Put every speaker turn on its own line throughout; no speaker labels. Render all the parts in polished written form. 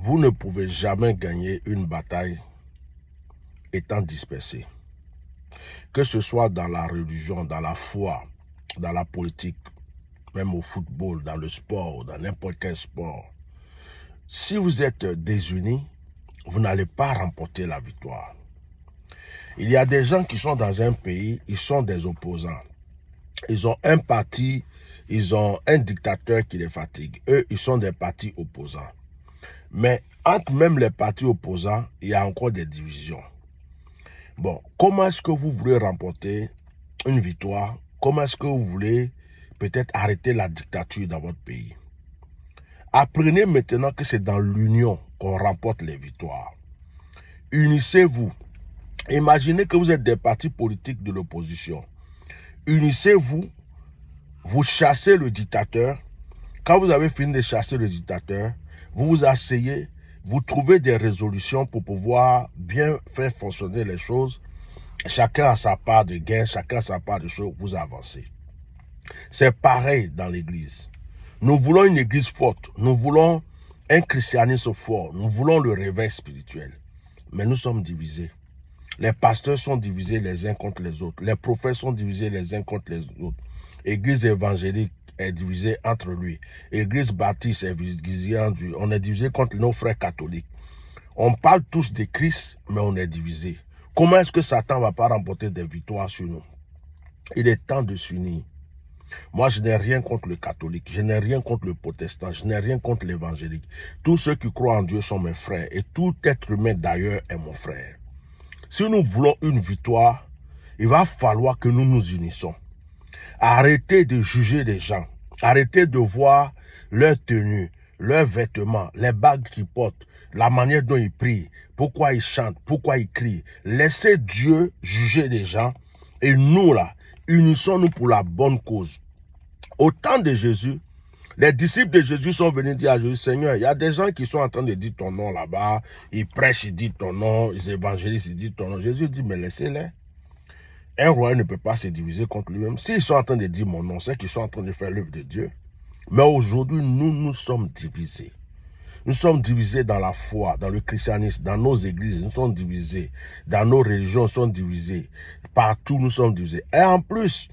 vous ne pouvez jamais gagner une bataille étant dispersé. Que ce soit dans la religion, dans la foi, dans la politique, même au football, dans le sport, dans n'importe quel sport. Si vous êtes désunis, vous n'allez pas remporter la victoire. Il y a des gens qui sont dans un pays, ils sont des opposants. Ils ont un parti, ils ont un dictateur qui les fatigue. Eux, ils sont des partis opposants. Mais entre même les partis opposants, il y a encore des divisions. Bon, comment est-ce que vous voulez remporter une victoire? Comment est-ce que vous voulez peut-être arrêter la dictature dans votre pays? Apprenez maintenant que c'est dans l'union qu'on remporte les victoires. Unissez-vous. Imaginez que vous êtes des partis politiques de l'opposition. Unissez-vous, vous chassez le dictateur. Quand vous avez fini de chasser le dictateur, vous vous asseyez, vous trouvez des résolutions pour pouvoir bien faire fonctionner les choses. Chacun a sa part de gain, chacun a sa part de choses, vous avancez. C'est pareil dans l'église. Nous voulons une église forte, nous voulons un christianisme fort, nous voulons le réveil spirituel. Mais nous sommes divisés. Les pasteurs sont divisés les uns contre les autres. Les prophètes sont divisés les uns contre les autres. Église évangélique est divisée entre lui. Église baptiste est divisée entre lui. On est divisé contre nos frères catholiques. On parle tous de Christ, mais on est divisé. Comment est-ce que Satan ne va pas remporter des victoires sur nous? Il est temps de s'unir. Moi, je n'ai rien contre le catholique, je n'ai rien contre le protestant, je n'ai rien contre l'évangélique. Tous ceux qui croient en Dieu sont mes frères et tout être humain d'ailleurs est mon frère. Si nous voulons une victoire, il va falloir que nous nous unissons. Arrêtez de juger les gens. Arrêtez de voir leur tenue, leurs vêtements, les bagues qu'ils portent, la manière dont ils prient, pourquoi ils chantent, pourquoi ils crient. Laissez Dieu juger les gens et nous là, unissons-nous pour la bonne cause. Au temps de Jésus, les disciples de Jésus sont venus dire à Jésus, Seigneur, il y a des gens qui sont en train de dire ton nom là-bas, ils prêchent, ils disent ton nom, ils évangélisent, ils disent ton nom. Jésus dit, mais laissez-les. Un roi ne peut pas se diviser contre lui-même. S'ils sont en train de dire mon nom, c'est qu'ils sont en train de faire l'œuvre de Dieu. Mais aujourd'hui, nous sommes divisés. Nous sommes divisés dans la foi, dans le christianisme, dans nos églises, nous sommes divisés. Dans nos religions, nous sommes divisés. Partout, nous sommes divisés. Et en plus,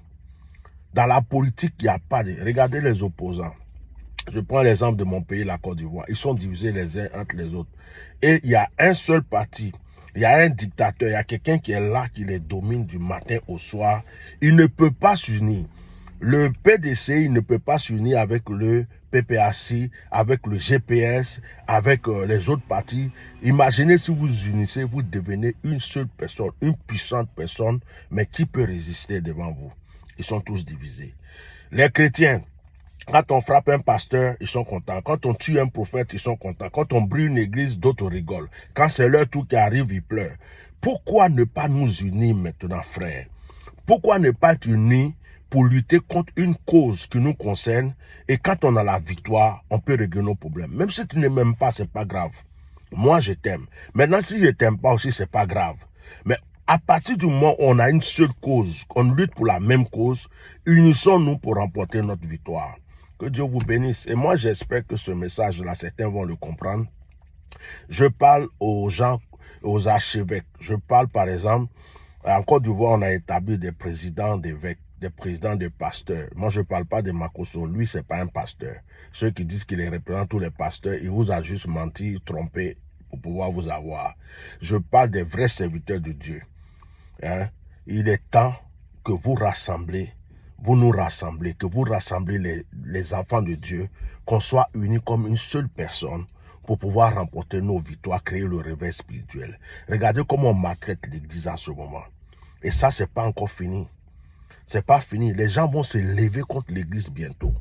dans la politique, il n'y a pas de... Regardez les opposants. Je prends l'exemple de mon pays, la Côte d'Ivoire. Ils sont divisés les uns entre les autres. Et il y a un seul parti. Il y a un dictateur, il y a quelqu'un qui est là, qui les domine du matin au soir. Il ne peut pas s'unir. Le PDC, il ne peut pas s'unir avec le PPAC, avec le GPS, avec les autres partis. Imaginez si vous unissez, vous devenez une seule personne, une puissante personne, mais qui peut résister devant vous? Ils sont tous divisés. Les chrétiens, quand on frappe un pasteur, ils sont contents. Quand on tue un prophète, ils sont contents. Quand on brûle une église, d'autres rigolent. Quand c'est leur tour qui arrive, ils pleurent. Pourquoi ne pas nous unir maintenant, frères? Pourquoi ne pas être unis pour lutter contre une cause qui nous concerne? Et quand on a la victoire, on peut régler nos problèmes. Même si tu ne m'aimes pas, c'est pas grave. Moi, je t'aime. Maintenant, si je t'aime pas aussi, c'est pas grave. Mais à partir du moment où on a une seule cause, on lutte pour la même cause, unissons-nous pour remporter notre victoire. Que Dieu vous bénisse. Et moi, j'espère que ce message-là, certains vont le comprendre. Je parle aux gens, aux archevêques. Je parle, par exemple, en Côte d'Ivoire, on a établi des présidents d'évêques, des présidents de pasteurs. Moi, je ne parle pas de Makosso. Lui, ce n'est pas un pasteur. Ceux qui disent qu'il représente tous les pasteurs, il vous a juste menti, trompé pour pouvoir vous avoir. Je parle des vrais serviteurs de Dieu. Hein? Il est temps que vous rassemblez, vous nous rassemblez, que vous rassemblez les enfants de Dieu, qu'on soit unis comme une seule personne pour pouvoir remporter nos victoires, créer le réveil spirituel. Regardez comment on maltraite l'église en ce moment. Et ça, c'est pas encore fini. C'est pas fini. Les gens vont se lever contre l'église bientôt.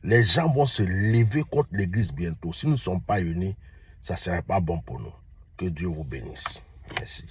Les gens vont se lever contre l'église bientôt. Si nous ne sommes pas unis, ça ne serait pas bon pour nous. Que Dieu vous bénisse. Merci.